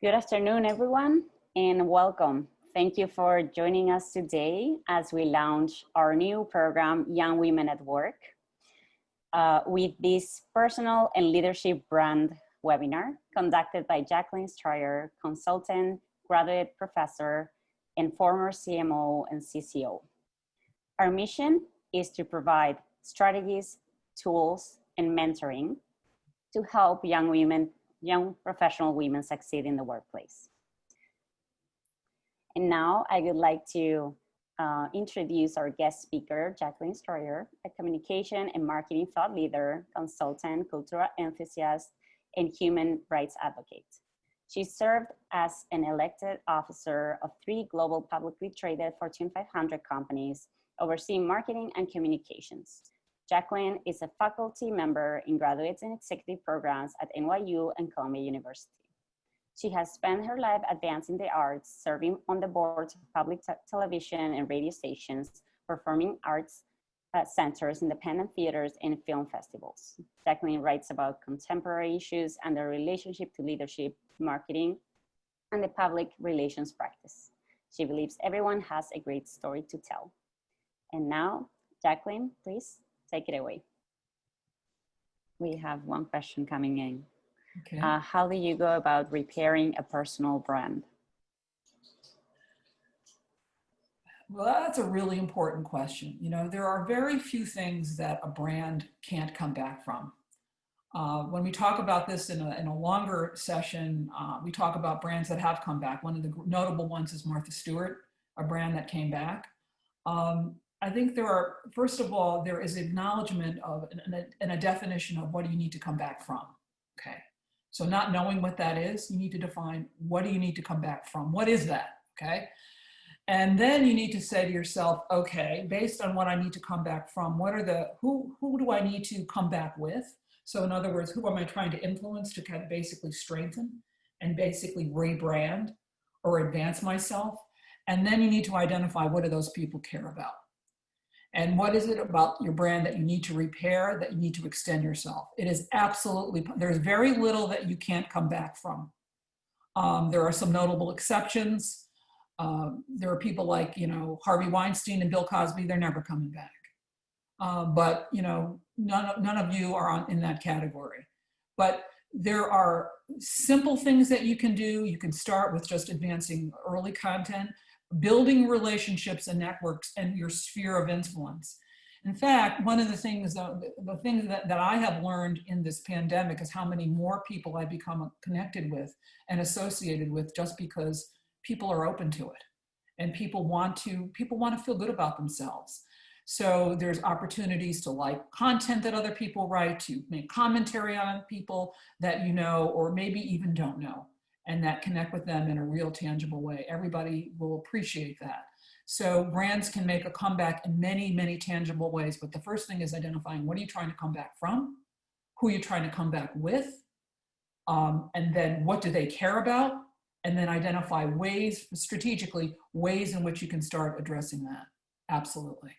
Good afternoon, everyone, and welcome. Thank you for joining us today as we launch our new program, Young Women at Work, with this personal and leadership brand webinar conducted by Jacqueline Strayer, consultant, graduate professor, and former CMO and CCO. Our mission is to provide strategies, tools, and mentoring to help young professional women succeed in the workplace. And now I would like to introduce our guest speaker, Jacqueline Strayer, a communication and marketing thought leader, consultant, cultural enthusiast, and human rights advocate. She served as an elected officer of 3 global publicly traded Fortune 500 companies, overseeing marketing and communications. Jacqueline is a faculty member in graduate and executive programs at NYU and Columbia University. She has spent her life advancing the arts, serving on the boards of public television and radio stations, performing arts centers, independent theaters, and film festivals. Jacqueline writes about contemporary issues and their relationship to leadership, marketing, and the public relations practice. She believes everyone has a great story to tell. And now, Jacqueline, please. Take it away. We have one question coming in. Okay. How do you go about repairing a personal brand? Well, that's a really important question. You know, there are very few things that a brand can't come back from. When we talk about this in a longer session, we talk about brands that have come back. One of the notable ones is Martha Stewart, a brand that came back. I think there are, first of all, there is acknowledgement of and a definition of what do you need to come back from, okay? So not knowing what that is, you need to define what do you need to come back from? What is that, okay? And then you need to say to yourself, okay, based on what I need to come back from, what are who do I need to come back with? So in other words, who am I trying to influence to kind of basically strengthen and basically rebrand or advance myself? And then you need to identify what do those people care about? And what is it about your brand that you need to repair, that you need to extend yourself? It is absolutely, there's very little that you can't come back from. There are some notable exceptions. There are people like, you know, Harvey Weinstein and Bill Cosby, they're never coming back. But, you know, none of you are in that category. But there are simple things that you can do. You can start with just advancing early content, building relationships and networks and your sphere of influence. In fact, one of the things, the things that I have learned in this pandemic is how many more people I become connected with and associated with just because people are open to it and people want to feel good about themselves. So there's opportunities to like content that other people write, to make commentary on people that you know or maybe even don't know, and that connect with them in a real tangible way. Everybody will appreciate that. So brands can make a comeback in many, many tangible ways, but the first thing is identifying what are you trying to come back from, who are you trying to come back with, and then what do they care about, and then identify ways, strategically, ways in which you can start addressing that. Absolutely.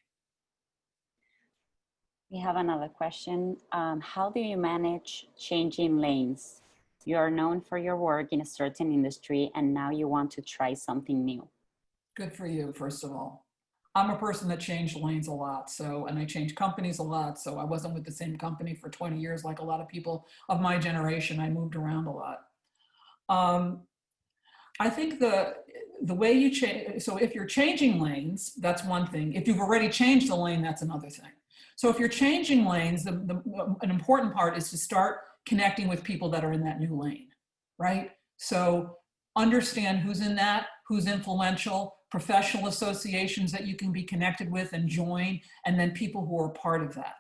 We have another question. How do you manage changing lanes? You are known for your work in a certain industry and now you want to try something new. Good for you, first of all. I'm a person that changed lanes a lot, and I changed companies a lot, so I wasn't with the same company for 20 years like a lot of people of my generation. I moved around a lot. I think the way you change, so if you're changing lanes, that's one thing. If you've already changed the lane, that's another thing. So if you're changing lanes, an important part is to start connecting with people that are in that new lane, right? So understand who's in that, who's influential, professional associations that you can be connected with and join, and then people who are part of that.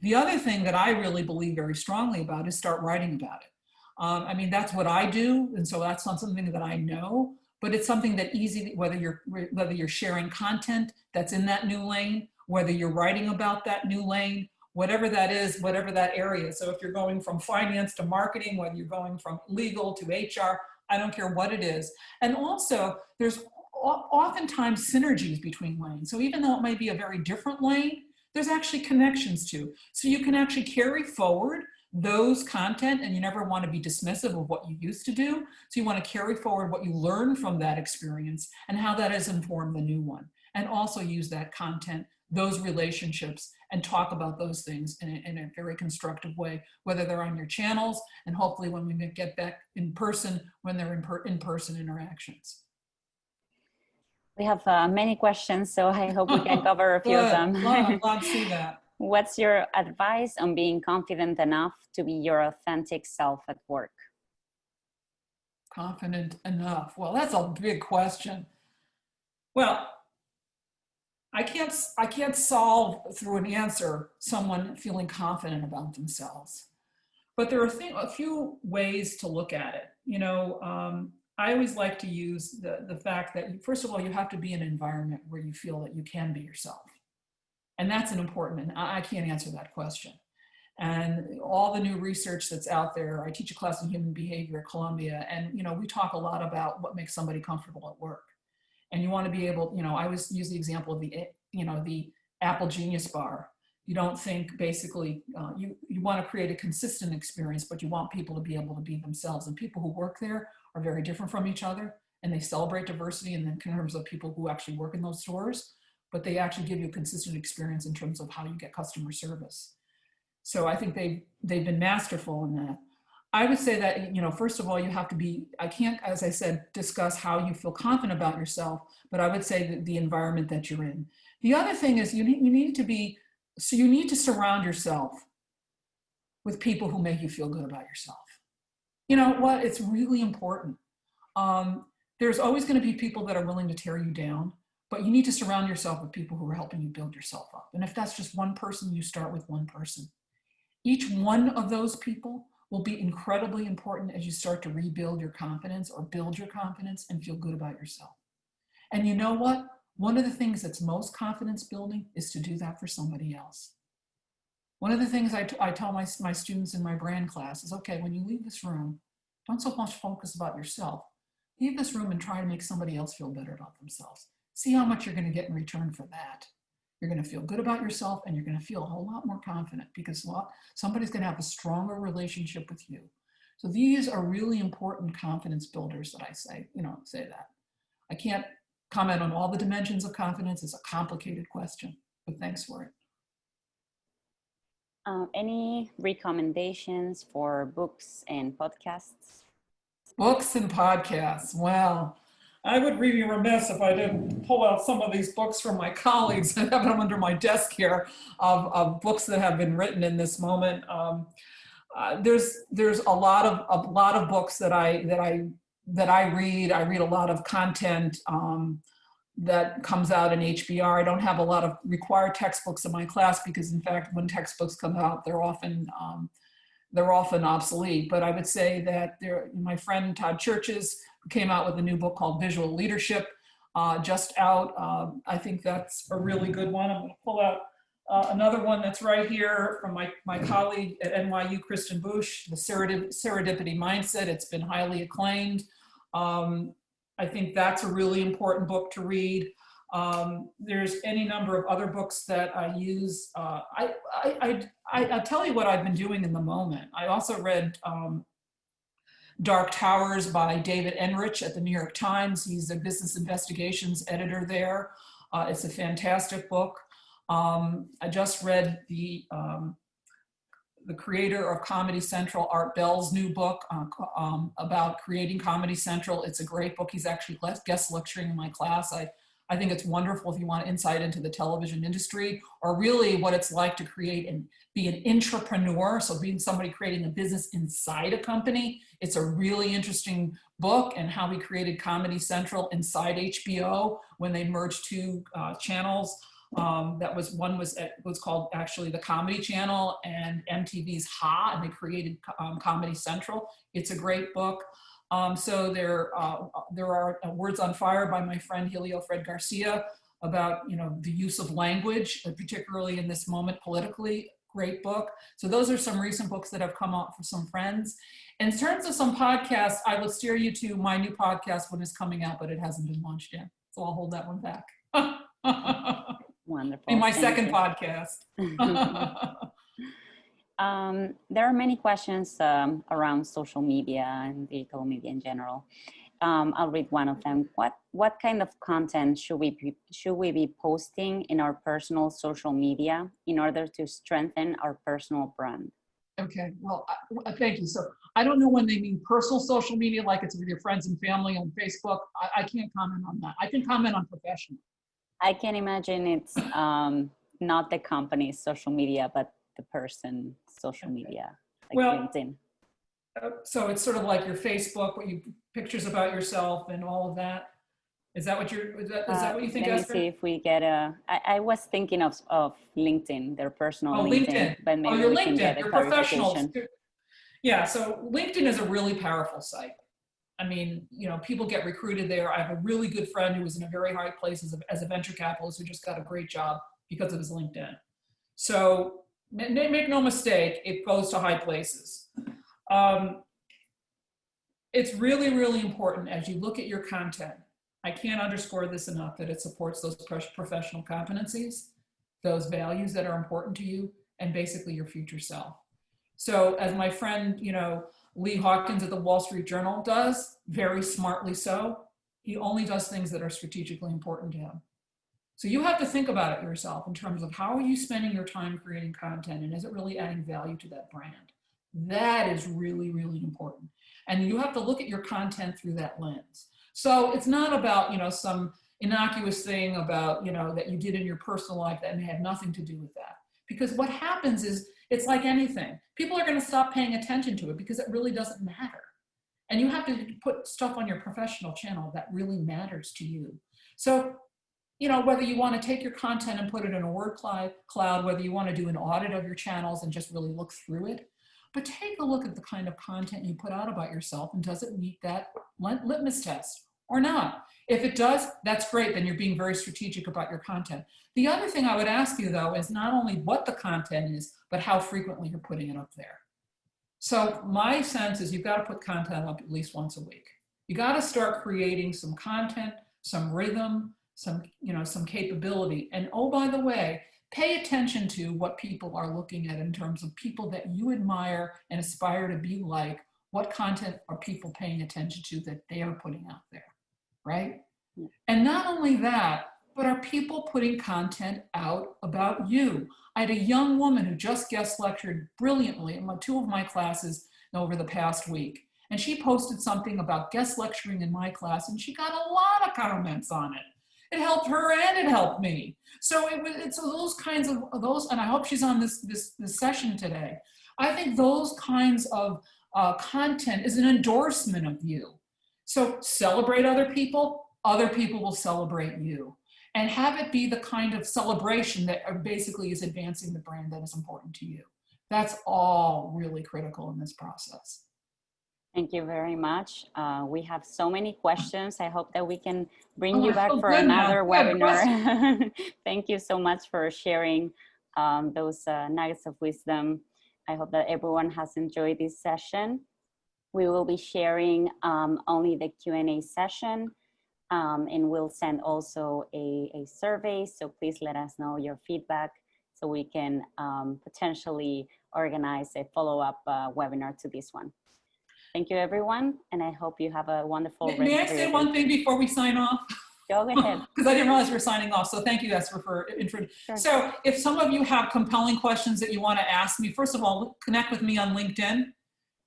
The other thing that I really believe very strongly about is start writing about it. I mean, that's what I do, and so that's not something that I know, but it's something that whether you're sharing content that's in that new lane, whether you're writing about that new lane, whatever that is, whatever that area. So if you're going from finance to marketing, whether you're going from legal to HR, I don't care what it is. And also, there's oftentimes synergies between lanes. So even though it might be a very different lane, there's actually connections to. So you can actually carry forward those content, and you never want to be dismissive of what you used to do. So you want to carry forward what you learned from that experience and how that has informed the new one. And also use that content, those relationships, and talk about those things in a very constructive way, whether they're on your channels and hopefully when we get back in person, when they're in-person interactions. We have many questions, so I hope we can cover a few of them. Glad to see that. What's your advice on being confident enough to be your authentic self at work? Confident enough. Well, that's a big question. Well, I can't solve through an answer someone feeling confident about themselves. But there are a few ways to look at it. You know, I always like to use the fact that, first of all, you have to be in an environment where you feel that you can be yourself. And that's an important, and I can't answer that question. And all the new research that's out there, I teach a class in human behavior at Columbia, and, you know, we talk a lot about what makes somebody comfortable at work. And you want to be able, you know, I always use the example of the Apple Genius Bar. You don't think basically, you want to create a consistent experience, but you want people to be able to be themselves. And people who work there are very different from each other, and they celebrate diversity in terms of people who actually work in those stores, but they actually give you a consistent experience in terms of how you get customer service. So I think they've been masterful in that. I would say that, you know, first of all, you have to be, I can't, as I said, discuss how you feel confident about yourself, but I would say that the environment that you're in. The other thing is you need to surround yourself with people who make you feel good about yourself. You know what, it's really important. There's always going to be people that are willing to tear you down, but you need to surround yourself with people who are helping you build yourself up. And if that's just one person, you start with one person. Each one of those people will be incredibly important as you start to rebuild your confidence or build your confidence and feel good about yourself. And you know what? One of the things that's most confidence building is to do that for somebody else. One of the things I tell my students in my brand class is, okay, when you leave this room, don't so much focus about yourself. Leave this room and try to make somebody else feel better about themselves. See how much you're going to get in return for that. You're going to feel good about yourself, and you're going to feel a whole lot more confident because somebody's going to have a stronger relationship with you. So these are really important confidence builders that I say that. I can't comment on all the dimensions of confidence. It's a complicated question, but thanks for it. Any recommendations for books and podcasts? Books and podcasts. Well, I would be remiss if I didn't pull out some of these books from my colleagues and have them under my desk here of books that have been written in this moment. There's a lot of books that I read. I read a lot of content that comes out in HBR. I don't have a lot of required textbooks in my class because, in fact, when textbooks come out, they're often obsolete. But I would say that my friend Todd Churches came out with a new book called Visual Leadership, just out. I think that's a really good one. I'm going to pull out another one that's right here from my colleague at NYU, Kristen Bush, The Serendipity Mindset. It's been highly acclaimed. I think that's a really important book to read. There's any number of other books that I use. I'll tell you what I've been doing in the moment. I also read Dark Towers by David Enrich at the New York Times. He's a business investigations editor there. It's a fantastic book. I just read the creator of Comedy Central, Art Bell's new book about creating Comedy Central. It's a great book. He's actually guest lecturing in my class. I think it's wonderful if you want insight into the television industry or really what it's like to create and be an intrapreneur. So being somebody creating a business inside a company. It's a really interesting book, and how he created Comedy Central inside HBO when they merged two channels. One was called actually the Comedy Channel and MTV's Ha, and they created Comedy Central. It's a great book. So there are Words on Fire by my friend Helio Fred Garcia about the use of language, particularly in this moment politically. Great book. So those are some recent books that have come out for some friends. In terms of some podcasts, I will steer you to my new podcast when it's coming out, but it hasn't been launched yet. So I'll hold that one back. Wonderful. Be my second podcast. There are many questions around social media and digital media in general. I'll read one of them. What kind of content should we be posting in our personal social media in order to strengthen our personal brand? Okay, well, thank you. So I don't know when they mean personal social media, like it's with your friends and family on Facebook. I can't comment on that. I can comment on professional. I can imagine it's not the company's social media, but the person's social media, like Well, LinkedIn. So it's sort of like your Facebook, what you pictures about yourself and all of that. Is that what is that what you think, Let me Esther? see if we get I was thinking of LinkedIn, their personal Oh, LinkedIn, but maybe your we can LinkedIn, get a your professional. clarification. Yeah, so LinkedIn is a really powerful site. I mean, you know, people get recruited there. I have a really good friend who was in a very high place as a venture capitalist who just got a great job because of his LinkedIn. So make no mistake, it goes to high places. It's really, really important as you look at your content. I can't underscore this enough that it supports those professional competencies, those values that are important to you, and basically your future self. So as my friend, you know, Lee Hawkins at the Wall Street Journal does, very smartly so, he only does things that are strategically important to him. So you have to think about it yourself in terms of how are you spending your time creating content and is it really adding value to that brand? That is really, really important. And you have to look at your content through that lens. So it's not about, you know, some innocuous thing about, you know, that you did in your personal life that had nothing to do with that. Because what happens is, it's like anything. People are going to stop paying attention to it because it really doesn't matter. And you have to put stuff on your professional channel that really matters to you. So, you know, whether you want to take your content and put it in a word cloud, whether you want to do an audit of your channels and just really look through it, but take a look at the kind of content you put out about yourself and does it meet that litmus test or not? If it does, that's great, then you're being very strategic about your content. The other thing I would ask you though is not only what the content is, but how frequently you're putting it up there. So my sense is you've got to put content up at least once a week. You got to start creating some content, some rhythm, some, you know, some capability. And oh, by the way, pay attention to what people are looking at in terms of people that you admire and aspire to be like. What content are people paying attention to that they are putting out there, right? And not only that, but are people putting content out about you? I had a young woman who just guest lectured brilliantly in two of my classes over the past week. And she posted something about guest lecturing in my class and she got a lot of comments on it. It helped her and it helped me. So it's those kinds of those, and I hope she's on this session today. I think those kinds of content is an endorsement of you. So celebrate other people will celebrate you. And have it be the kind of celebration that basically is advancing the brand that is important to you. That's all really critical in this process. Thank you very much. We have so many questions. I hope that we can bring you back for another webinar. Thank you so much for sharing those nuggets of wisdom. I hope that everyone has enjoyed this session. We will be sharing only the Q&A session. And we'll send also a survey. So please let us know your feedback so we can potentially organize a follow-up webinar to this one. Thank you, everyone. And I hope you have a wonderful rest of your day. May I say one thing before we sign off? Go ahead. Because I didn't realize we were signing off. So thank you, Esther, for intro. Sure. So if some of you have compelling questions that you want to ask me, first of all, connect with me on LinkedIn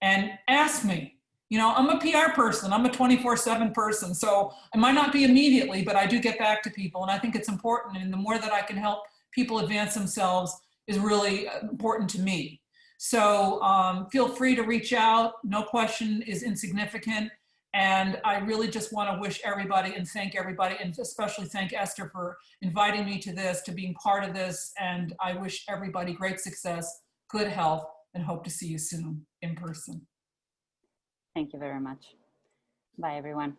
and ask me. You know, I'm a PR person. I'm a 24/7 person. So it might not be immediately, but I do get back to people. And I think it's important. And the more that I can help people advance themselves is really important to me. So feel free to reach out. No question is insignificant. And I really just want to wish everybody and thank everybody, and especially thank Esther for inviting me to this, to being part of this. And I wish everybody great success, good health, and hope to see you soon in person. Thank you very much. Bye, everyone.